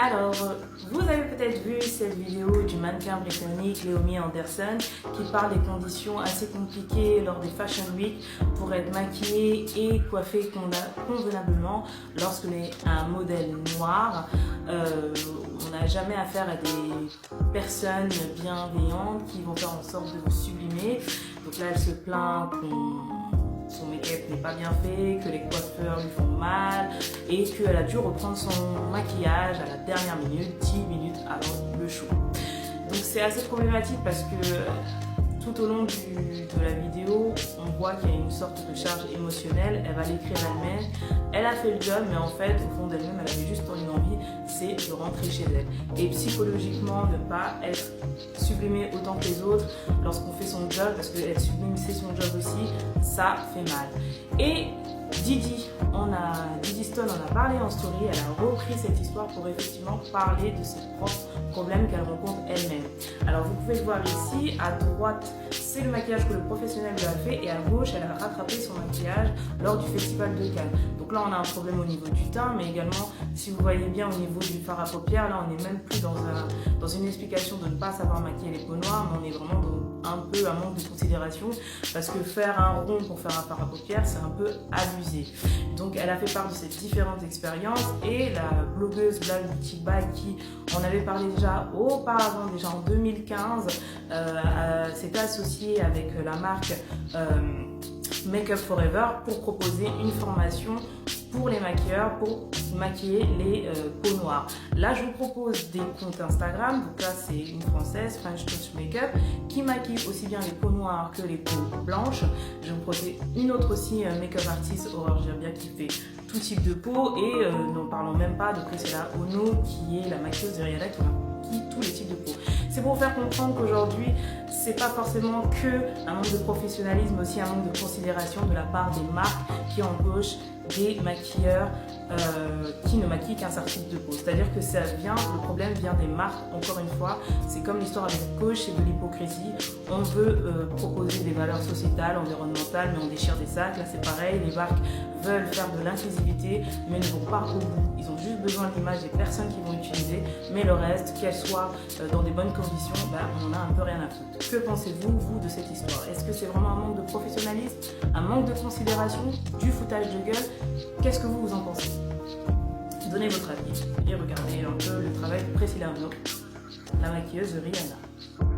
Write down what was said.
Alors, vous avez peut-être vu cette vidéo du mannequin britannique Naomi Anderson qui parle des conditions assez compliquées lors des Fashion Week pour être maquillée et coiffée convenablement lorsqu'on est un modèle noir. On n'a jamais affaire à des personnes bienveillantes qui vont faire en sorte de vous sublimer. Donc là, elle se plaint son make-up n'est pas bien fait, que les coiffeurs lui font mal et qu'elle a dû reprendre son maquillage à la dernière minute, 10 minutes avant le show. Donc c'est assez problématique parce que tout au long de la vidéo, on voit qu'il y a une sorte de charge émotionnelle, elle va l'écrire elle-même, elle a fait le job mais en fait au fond d'elle-même elle avait juste une envie, c'est de rentrer chez elle. Et psychologiquement ne pas être sublimée autant que les autres lorsqu'on fait son job, parce qu'être sublime c'est son job aussi, ça fait mal. Et Didi Stone en a parlé en story, elle a repris cette histoire pour effectivement parler de ses propres problèmes qu'elle rencontre elle-même. Alors vous pouvez le voir ici, à droite c'est le maquillage que le professionnel lui a fait et à gauche elle a rattrapé son maquillage lors du festival de Cannes. Donc là on a un problème au niveau du teint, mais également si vous voyez bien au niveau du fard à paupières, là on n'est même plus dans une explication de ne pas savoir maquiller les peaux noires, mais on est vraiment dans un peu un manque de considération, parce que faire un rond pour faire un fard à paupières c'est un peu abusé. Donc elle a fait part de ces différentes expériences et la blogueuse Black Beauty Bag qui en avait parlé déjà auparavant, déjà en 2015, s'était associée avec la marque Make Up For Ever pour proposer une formation pour les maquilleurs, pour maquiller les peaux noires. Là, je vous propose des comptes Instagram. Donc là, c'est une française, French Touch Makeup, qui maquille aussi bien les peaux noires que les peaux blanches. Je vous propose une autre aussi, Makeup Artist Aurore Gerbia, qui fait tout type de peau. Et n'en parlons même pas de Priscilla Ono, qui est la maquilleuse de Rihanna, qui maquille tous les types de peau. C'est pour vous faire comprendre qu'aujourd'hui, c'est pas forcément que un manque de professionnalisme, mais aussi un manque de considération de la part des marques qui embauchent des maquilleurs qui ne maquillent qu'un certain type de peau. C'est-à-dire que le problème vient des marques, encore une fois, c'est comme l'histoire avec Coach et de l'hypocrisie. On veut proposer des valeurs sociétales, environnementales, mais on déchire des sacs. Là c'est pareil, les marques veulent faire de l'inclusivité, mais ne vont pas au bout. Ils ont juste besoin de l'image des personnes qui vont utiliser, mais le reste, qu'elles soient dans des bonnes conditions, on en a un peu rien à foutre. Que pensez-vous, vous, de cette histoire? Est-ce que c'est vraiment un manque de professionnalisme, un manque de considération, du foutage de gueule? Qu'est-ce que vous en pensez? Donnez votre avis et regardez un peu le travail de Priscilla Ono, la maquilleuse de Rihanna.